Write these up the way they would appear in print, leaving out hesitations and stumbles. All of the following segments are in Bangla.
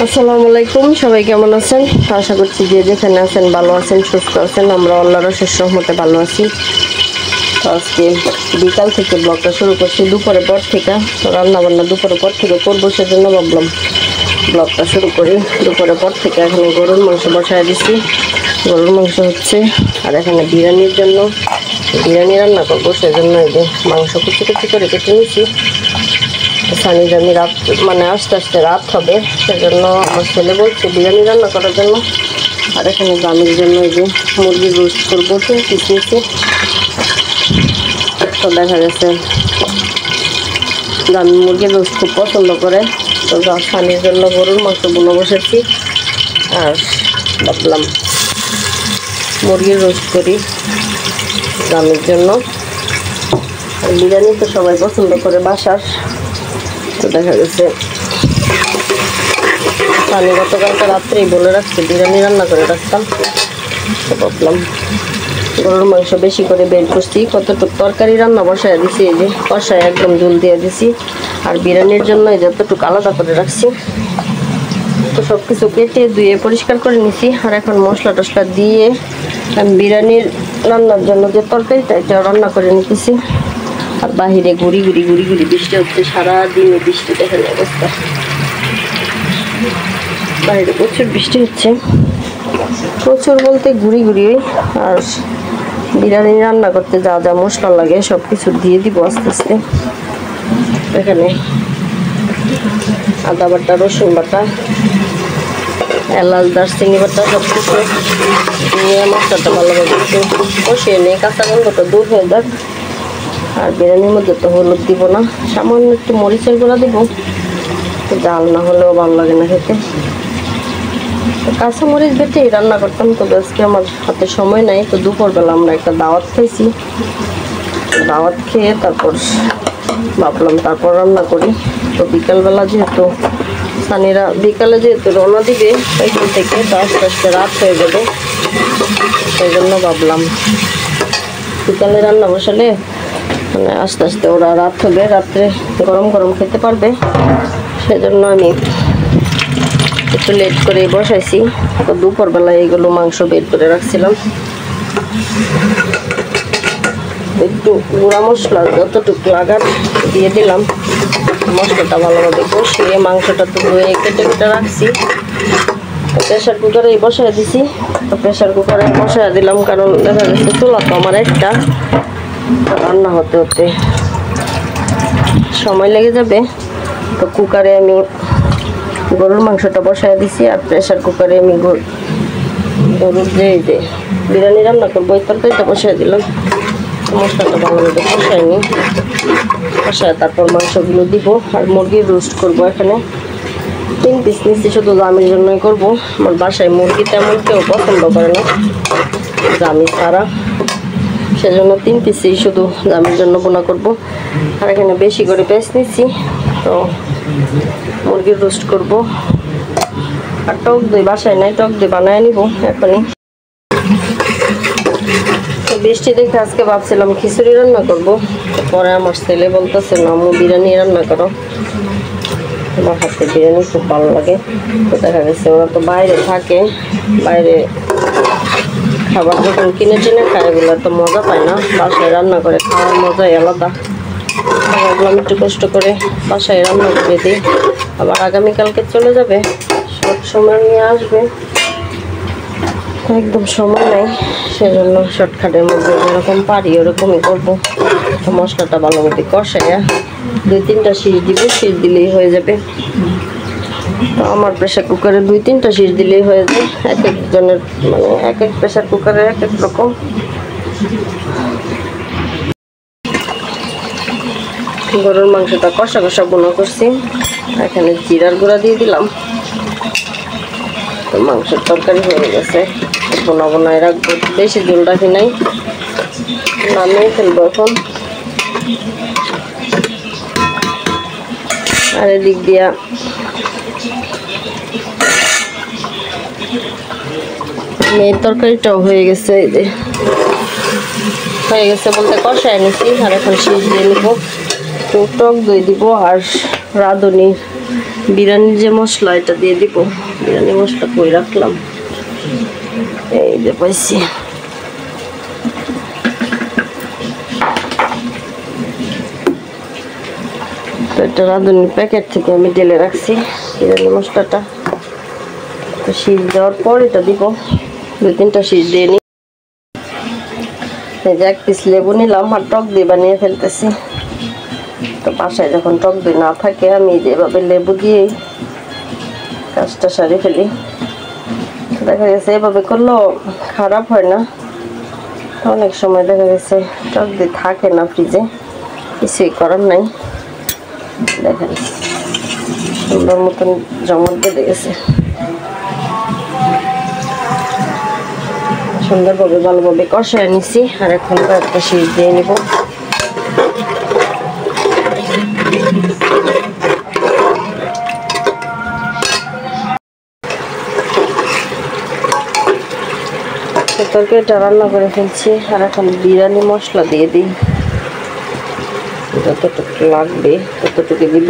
আসসালামু আলাইকুম, সবাই কেমন আছেন? আশা করছি যে যেখানে আছেন ভালো আছেন, সুস্থ আছেন। আমরা আল্লাহর অশেষ রহমতে ভালো আছি। তো আজকে বিকাল থেকে ব্লগটা শুরু করছি, দুপুরের পর থেকে। তো রান্নাবান্না দুপুরের পর থেকে করবো, সেজন্য ভাবলাম ব্লগটা শুরু করি। দুপুরের পর থেকে এখানে গরুর মাংস বসায় দিচ্ছি, গরুর মাংস হচ্ছে। আর এখানে বিরিয়ানির জন্য বিরিয়ানি রান্না করবো, সেজন্য এই যে মাংস কুচি কুচি করে কেটে নিচ্ছি। সানি জানি রাত মানে আস্তে আস্তে রাত হবে, সেজন্য আমার ছেলে বলছে বিরিয়ানি রান্না করার জন্য। আর এখানে দামির জন্য এই যে মুরগির রোস্ট করবো, কিসমিসে। তো দেখা গেছে দামি মুরগির রোস্ট খুব পছন্দ করে, তো সানির জন্য গরুর মাংস বুনো বসেছি। আর ভাবলাম মুরগির রোস্ট করি দামির জন্য। বিরিয়ানি তো সবাই পছন্দ করে বাসার। তো দেখা গেছে আমি গতকালকে রাত্রেই বলে রাখছি বিরিয়ানি রান্না করে রাখতাম। তো ভাবলাম গরুর মাংস বেশি করে বের করছি, কতটুকু তরকারি রান্না বসায় দিছি, এই যে কষায় একদম ঝোল দিয়ে দিছি। আর বিরিয়ানির জন্য এই যতটুকু আলাদা করে রাখছি। তো সব কিছু কেটে ধুয়ে পরিষ্কার করে নিছি। আর এখন মশলা টশলা দিয়ে বিরিয়ানির রান্নার জন্য যে তরকারিটা এটা রান্না করে নিতেছি। আর বাহিরে গুড়ি গুড়ি বৃষ্টি হচ্ছে, সারাদিনে বৃষ্টি দেখেন অবস্থা। বাইরে প্রচুর বৃষ্টি হচ্ছে, প্রচুর বলতে গুড়ি। আর বিরিয়ানি রান্না করতে যা যা মশলা লাগে সব কিছু দিয়ে দিব আস্তে আস্তে। এখানে আদা বাটা, রসুন বাটা, এলাচ, দারচিনি বাটা সব কিছু দিয়ে মশলাটা ভালোভাবে একটু কষিয়ে নিয়ে কাঁচা গন্ধটা দূর হয়ে যাক। আর বিরিয়ানির মধ্যে তো হলুদ দিব না, সামান্য একটু মরিচের গুঁড়া দিব, জাল না হলেও ভালো লাগে না খেতে। কাঁচা মরিচ বেটেই রান্না করতাম, তবে আজকে আমার হাতে সময় নাই। তো দুপুরবেলা আমরা একটা দাওয়াত খাইছি, দাওয়াত খেয়ে তারপর ভাবলাম তারপর রান্না করি। তো বিকালবেলা যেহেতু সানিরা বিকালে যেহেতু রওনা দিবে এখান থেকে, তো আস্তে আস্তে রাত হয়ে যাবে, সেই জন্য ভাবলাম বিকালে রান্না বসালে মানে আস্তে আস্তে ওরা রাত হবে, রাত্রে গরম গরম খেতে পারবে। সেজন্য আমি একটু লেট করে বসাইছি। তো দুপুরবেলায় এইগুলো মাংস বের করে রাখছিলাম। একটু গুঁড়া মশলা যতটুকু লাগার দিয়ে দিলাম, মশলাটা ভালোভাবে কষিয়ে মাংসটা তো ধুয়ে কেটে কেটে রাখছি। তো প্রেশার কুকারেই বসাই দিছি। তো প্রেশার কুকারে বসাই দিলাম, কারণ দেখা যাচ্ছে চুলা তো আমার একটা, রান্না হতে হতে সময় লেগে যাবে। তো কুকারে আমি গরুর মাংসটা বসায় দিছি, আর প্রেশার কুকারে আমি গরুর যে বিরিয়ানি রান্না করবো ওই তরকারিটা বসায় দিলাম। মশলাটা ভালোভাবে কষায় নিই, কষায় তারপর মাংসগুলো দিব। আর মুরগির রোস্ট করবো, এখানে 3 পিস নিচ্ছি, শুধু দামির জন্যই করবো। আমার বাসায় মুরগি তেমন কেউ পছন্দ করে না দামি ছাড়া, সেজন্য 3 পিসই শুধু দামির জন্য বোনা করব। আর এখানে বেশি করে পেঁয়াজ নিচ্ছি, তো মুরগির রোস্ট করব। আর টক দই বাসায় নাই, টক দই বানায় নিব এখনই। তো বৃষ্টি দেখে আজকে ভাবছিলাম খিচুড়ি রান্না করব, পরে আমার ছেলে বলতেছে না আম্মু বিরিয়ানি রান্না করো, আমার হাতে বিরিয়ানি খুব ভালো লাগে। তো দেখা গেছে ওরা তো বাইরে থাকে, বাইরে খাবার যখন কিনে টেনে খায় এগুলো তো মজা পায় না, বাসায় রান্না করে খাওয়ার মজাই আলাদা। ভাবলাম একটু কষ্ট করে বাসায় রান্না করে দিই, আবার আগামীকালকে চলে যাবে, সব সময় নিয়ে আসবে, একদম সময় নেই। সেজন্য শর্টকাটের মধ্যে যেরকম পারি ওরকমই করবো। তো মশলাটা ভালো মতো কষাইয়া 2-3টা সিঁড়ি দিব, সিঁড়ি দিলেই হয়ে যাবে। তো আমার প্রেশার কুকারে 2-3টা সিঁড়ি দিলেই হয়ে যায়। এক একজনের মানে এক এক প্রেশার কুকারে এক এক রকম। গরুর মাংসটা কষা কষা বোনা করছি, এখানে জিরার গুঁড়া দিয়ে দিলাম। তো মাংসের তরকারি হয়ে গেছে, বোনা বোনায় রাখবো, বেশি ঝোল রাখি নাই, নামিয়ে ফেলবো এখন। আর এদিক দিয়া মেয়ের তরকারিটাও হয়ে গেছে, এই যে হয়ে গেছে বলতে কষায় নিছি। আর এখন শীষ দিয়ে নিব, টক দই দিব আর রাঁধুনি বিরিয়ানির যে মশলা এটা দিয়ে দিব। বিরিয়ানি মশলা কই রাখলাম, এই যে পাইছি। তো এটা রাঁধুনির প্যাকেট থেকে আমি ঢেলে রাখছি বিরিয়ানি মশলাটা। তো শীষ দেওয়ার পর এটা দিব, 2-3টা শীষ দিয়ে নিই। এই যে 1 পিস লেবু নিলাম আর টক দিয়ে বানিয়ে ফেলতেছি। তো বাসায় যখন টক দই না থাকে আমি যেভাবে লেবু দিয়েই কাজটা সারি ফেলি। দেখা গেছে এভাবে করলেও খারাপ হয় না। অনেক সময় দেখা গেছে টক দই থাকে না ফ্রিজে, কিছুই করার নাই। দেখেন সুন্দর মতন জমট বেঁধে গেছে। সুন্দরভাবে ভালোভাবে কষায় নিছি। আর এখন কয়েকটা শীষ দিয়ে নিব। তরকারিটা রান্না করে ফেলছি। আর এখন বিরিয়ানি মশলা দিয়ে দিই, যতটুকু লাগবে ততটুকু দিব।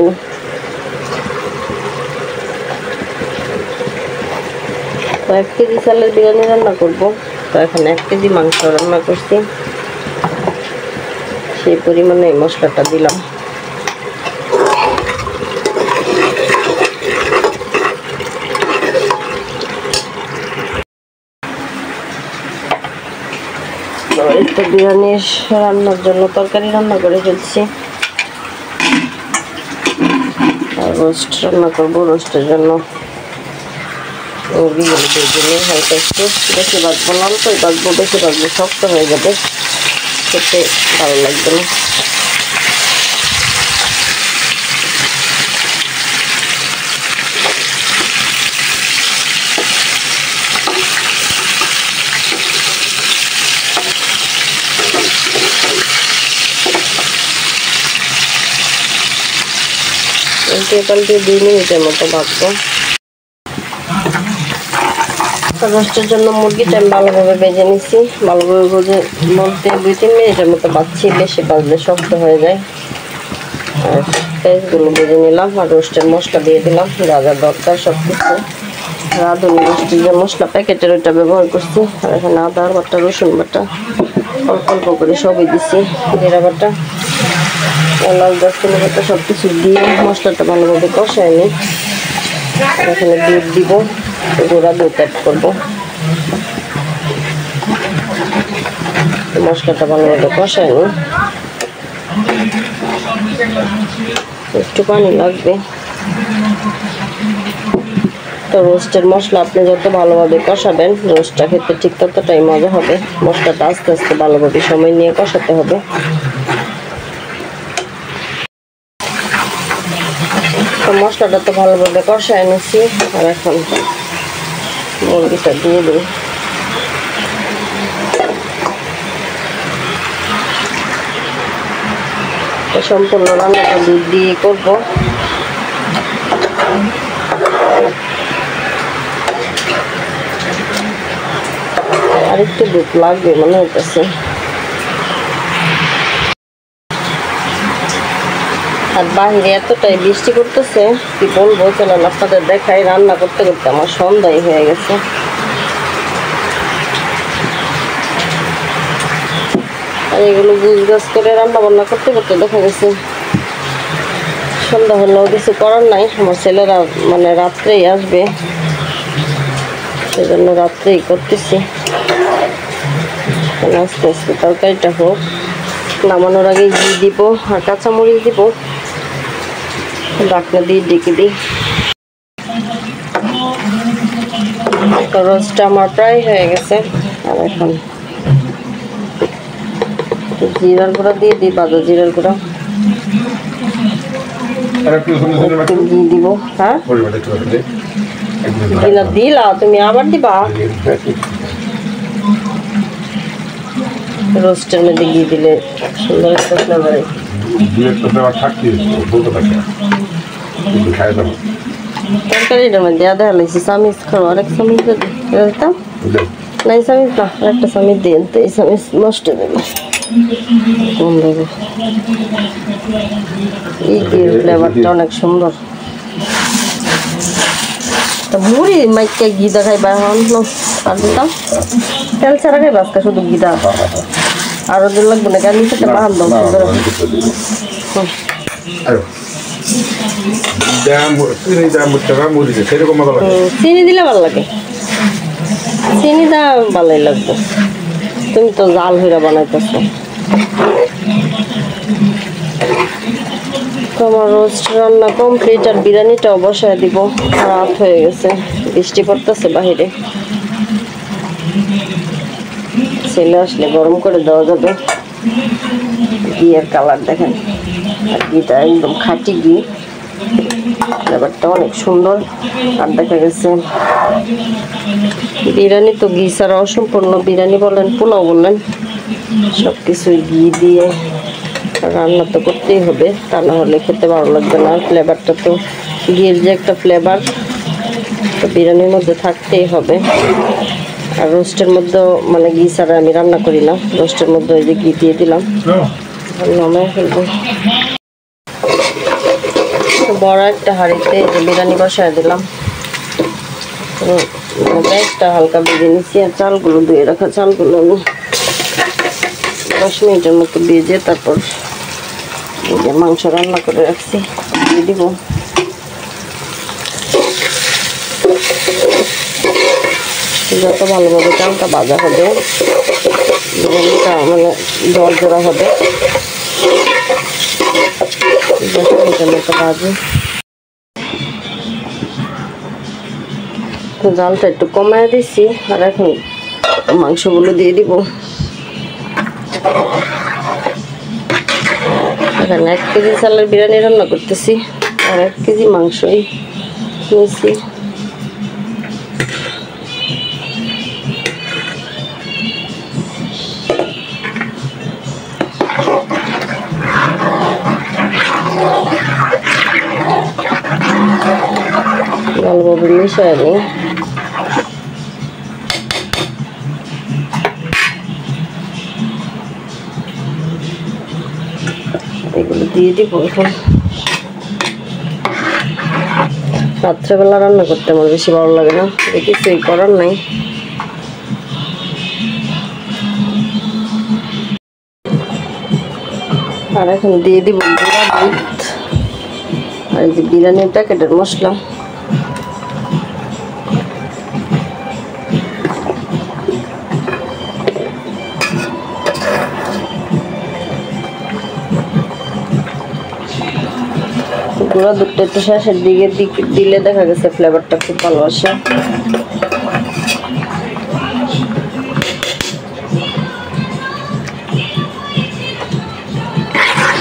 তো 1 কেজি চালের বিরিয়ানি রান্না করবো। তো এখন 1 কেজি মাংস রান্না করছি, সেই পরিমাণে মশলাটা দিলাম। তো বিরিয়ানির রান্নার জন্য তরকারি রান্না করে ফেলছি। আর রোস্ট রান্না করবো। রোস্টের জন্য মুরগিগুলো দিয়ে হালকা একটু বেশি ভাজবো না, অল্পই ভাজবো। বেশি ভাজবো শক্ত হয়ে যাবে, খেতে ভালো লাগবে না। পাল্টে 2 মিনিটের মতো ভাজবো। রোস্টের জন্য মুরগিটা আমি ভালোভাবে ভেজে নিচ্ছি। ভালোভাবে ভেজে বলতে 2-3 মিনিটের মতো ভাজছি, বেশি ভাজলে শক্ত হয়ে যায়। আর পেঁয়াজগুলো ভেজে নিলাম আর রোস্টের মশলা দিয়ে দিলাম, যা যা দরকার সব কিছু। রাঁধুনি রোস্টের যে মশলা প্যাকেটের ওইটা ব্যবহার করছি। আর এখানে আদা বাটা, রসুন বাটা অল্প অল্প করে সবই দিচ্ছি, জিরা বাটা, লাল দারচিনি বাটা সব কিছু দিয়ে মশলাটা ভালোভাবে কষায় নিই। এখানে দুধ দিব, গুঁড়া দুধ অ্যাড করবো। মশলাটা ভালোভাবে কষায় নিই, একটু পানি লাগবে। তো রোস্টের মশলা আপনি যত ভালোভাবে কষাবেন রোস্টটা খেতে ঠিক ততটাই মজা হবে। মশলাটা আস্তে আস্তে ভালোভাবে সময় নিয়ে কষাতে হবে। তো মশলাটা তো ভালোভাবে কষায় নিচ্ছি। আর এখন মুরগিটা দিয়ে দিই। সম্পূর্ণ রান্নাটা দুধ দিয়ে করবো। আর একটু দুধ লাগবে মনে হইতেছে। আর বাহিরে এতটাই বৃষ্টি করতেছে, কি বলবো, চলেন আপনাদের দেখাই। রান্না করতে করতে আমার সন্ধ্যাই হয়ে গেছে। আর এগুলো গুছগাছ করে রান্না বান্না করতে করতে দেখা গেছে সন্ধ্যা হলেও কিছু করার নাই। আমার ছেলেরা মানে রাত্রেই আসবে, সেজন্য রাত্রেই করতেছি। আস্তে আস্তে তরকারিটা হোক। নামানোর আগে ঘি দিব আর কাঁচামরিচ দিব, ঢাকনা দিয়ে ডেকে দিই। তো রোস্টটা আমার প্রায় হয়ে গেছে। আর এখন জিরার গুঁড়া দিয়ে দিই, বাজা জিরার গুঁড়া। একটু ঘি দিব। হ্যাঁ দিলা, তুমি আবার দিবা। রোস্টের মধ্যে ঘি দিলে সুন্দর একটা ফ্লেভার। তরকারিটার মধ্যে আদা হালাইছি, চামিচ খাবো। আরেক চামিচ দিতাম না, এই চামিচ না, আরেকটা চামিচ দিয়ে তো এই চামিচ নষ্ট দেবে। এই ঘির ফ্লেভারটা অনেক সুন্দর। তো মুড়ি মাইকে ঘি দা খাইবা এখন আর দিতাম তেল ছাড়া খাইবা আজকে শুধু ঘি দা আরো দিন লাগবে না গাড়ি সাথে বাহান দাও চিনি দিলে ভালো লাগে চিনি দা ভালোই লাগবে তুমি তো জাল হইরা বানাইতেছো আমার রোস্ট রান্না কমপ্লিট আর বিরিয়ানিটাও বসায় দিব রাত হয়ে গেছে বৃষ্টি পড়তেছে বাহিরে ছেলে আসলে গরম করে দেওয়া যাবে ঘিয়ের কালার দেখেন আর ঘিটা একদম খাঁটি ঘি ব্যাপারটা অনেক সুন্দর আর দেখা গেছে বিরিয়ানি তো ঘি ছাড়া অসম্পূর্ণ বিরিয়ানি বলেন পোলাও বললেন সব কিছুই ঘি দিয়ে রান্না তো করতেই হবে তা না হলে খেতে ভালো লাগবে না ফ্লেভারটা তো ঘিয়ের যে একটা ফ্লেভার তো বিরিয়ানির মধ্যে থাকতেই হবে আর রোস্টের মধ্যেও মানে ঘি ছাড়া আমি রান্না করি না রোস্টের মধ্যে ওই যে ঘি দিয়ে দিলাম নামায় ফেলবো বড় একটা হাঁড়িতে বিরিয়ানি বসায় দিলাম একটা হালকা ভেজে নিচ্ছি আর চালগুলো ধুয়ে রাখা চালগুলো আমি 10 মিনিটের মতো ভেজে তারপর মাংস রান্না করে রাখছি দিয়ে দিব যত ভালোভাবে চালটা ভাজা হবে বিরিয়ানিটা মানে জড়জড়া হবে 10 মিনিটের মতো ভাজি জালটা একটু কমায় দিচ্ছি আর এখন মাংসগুলো দিয়ে দিব এখানে 1 কেজি চালের বিরিয়ানি রান্না করতেছি আর 1 কেজি মাংসই নিয়েছি ভালোভাবে মিশিয়ে নিই এগুলো দিয়ে দিব এখন রাত্রেবেলা রান্না করতে আমার বেশি ভালো লাগে না কিছুই করার নাই আর এখন দিয়ে দিব গুঁড়া দুধ আর এই যে বিরিয়ানির প্যাকেটের মশলা গুঁড়া দুধটা একটু শেষের দিকে দিলে দেখা গেছে ফ্লেভারটা খুব ভালো আসে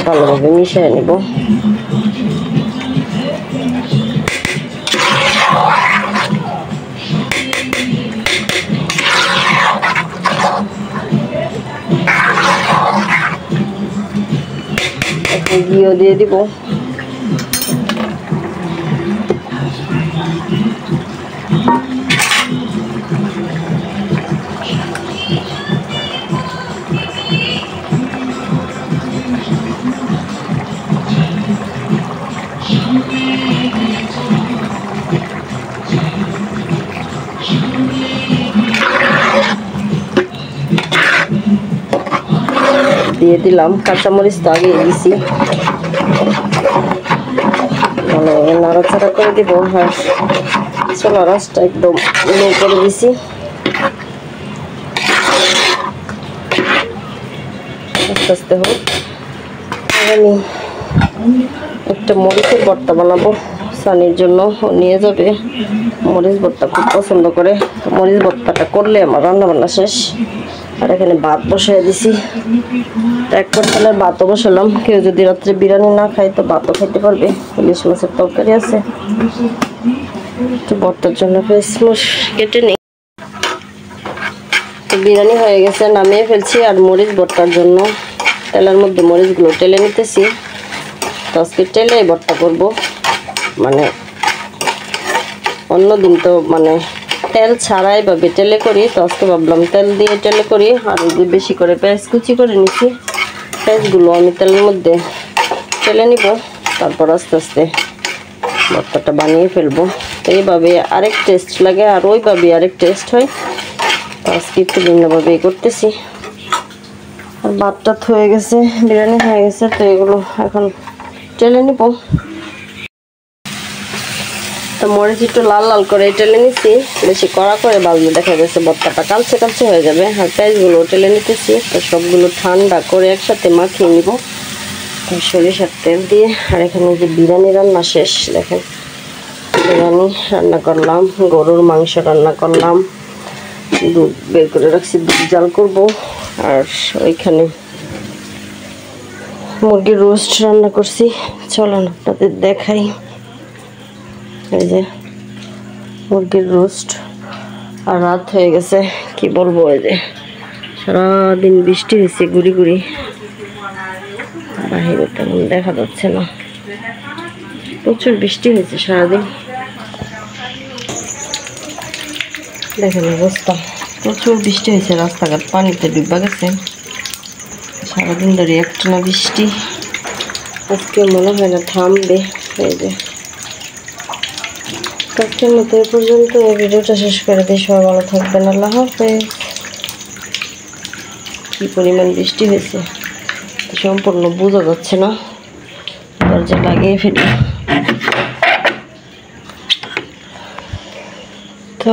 ভালোভাবে মিশিয়ে নেব ঘিও দিয়ে দিব দিয়ে দিলাম কাঁচামরিচ তো আগে দিয়েছি ভালোভাবে নাড়াচাড়া করে দিব আর চুলার আঁচটা একদম লো করে দিছি আস্তে আস্তে হোক আমি একটা মরিচের ভর্তা বানাবো সানির জন্য নিয়ে যাবে মরিচ ভর্তা খুব পছন্দ করে মরিচ ভর্তাটা করলে আমার রান্না বান্না শেষ আর এখানে ভাত বসাই দিছি এক পটলের ভাতও বসালাম কেউ যদি রাত্রে বিরিয়ানি না খায় তো ভাতও খেতে পারবে ইলিশ মাছের তরকারি আছে একটু ভর্তার জন্য পেঁয়াজ কেটে নিই তো বিরিয়ানি হয়ে গেছে নামিয়ে ফেলছি আর মরিচ ভর্তার জন্য তেলের মধ্যে মরিচগুলো টেলে নিতেছি তো আজকে টেলে ভর্তা করবো মানে অন্যদিন তো মানে তেল ছাড়াই বা বেটেলে করি তো আজকে ভাবলাম তেল দিয়ে টেলে করি আর এই যে বেশি করে পেঁয়াজ কুচি করে নিচ্ছি পেঁয়াজগুলো আমি তেলের মধ্যে টেলে নিব তারপর আস্তে আস্তে ভর্তাটা বানিয়ে ফেলবো। তো এইভাবে আরেক টেস্ট লাগে আর ওইভাবে আরেক টেস্ট হয়। তো আজকে একটু ভিন্নভাবে করতেছি। আর ভাতটা হয়ে গেছে, বিরিয়ানি হয়ে গেছে। তো এগুলো এখন টেলে নিব। তো মরিচ একটু লাল লাল করে টেলে নিচ্ছি, বেশি কড়া করে বাজলে দেখা গেছে ভর্তাটা কালচে কালচে হয়ে যাবে। আর পেঁয়াজগুলো টেলে নিতেছি। তো সবগুলো ঠান্ডা করে একসাথে মাখিয়ে নিব সরিষার তেল দিয়ে। আর এখানে যে বিরিয়ানি রান্না শেষ, দেখেন বিরিয়ানি রান্না করলাম, গরুর মাংস রান্না করলাম, দুধ বের করে রাখছি, দুধ জাল করব। আর ওইখানে মুরগির রোস্ট রান্না করছি, চলুন আপনাদের দেখাই। এই যে মুরগির রোস্ট। আর রাত হয়ে গেছে, কি বলবো, এই যে সারাদিন বৃষ্টি হয়েছে, গুড়ি গুড়ি, বাহিরে তেমন দেখা যাচ্ছে না, প্রচুর বৃষ্টি হয়েছে সারাদিন। দেখেন অবস্থা, প্রচুর বৃষ্টি হয়েছে, রাস্তাঘাট পানিতে ডুবা গেছে। সারাদিন ধরে একটানা বৃষ্টি, আজকে মনে হয় না থামবে। এই যে আজকের মতো এ পর্যন্ত, ভিডিওটা শেষ করে দিই। সবাই ভালো থাকবেন, আল্লাহ হাফেজ। কি পরিমাণ বৃষ্টি হয়েছে সম্পূর্ণ বোঝা যাচ্ছে না, দরজা লাগিয়ে ফেলি। তো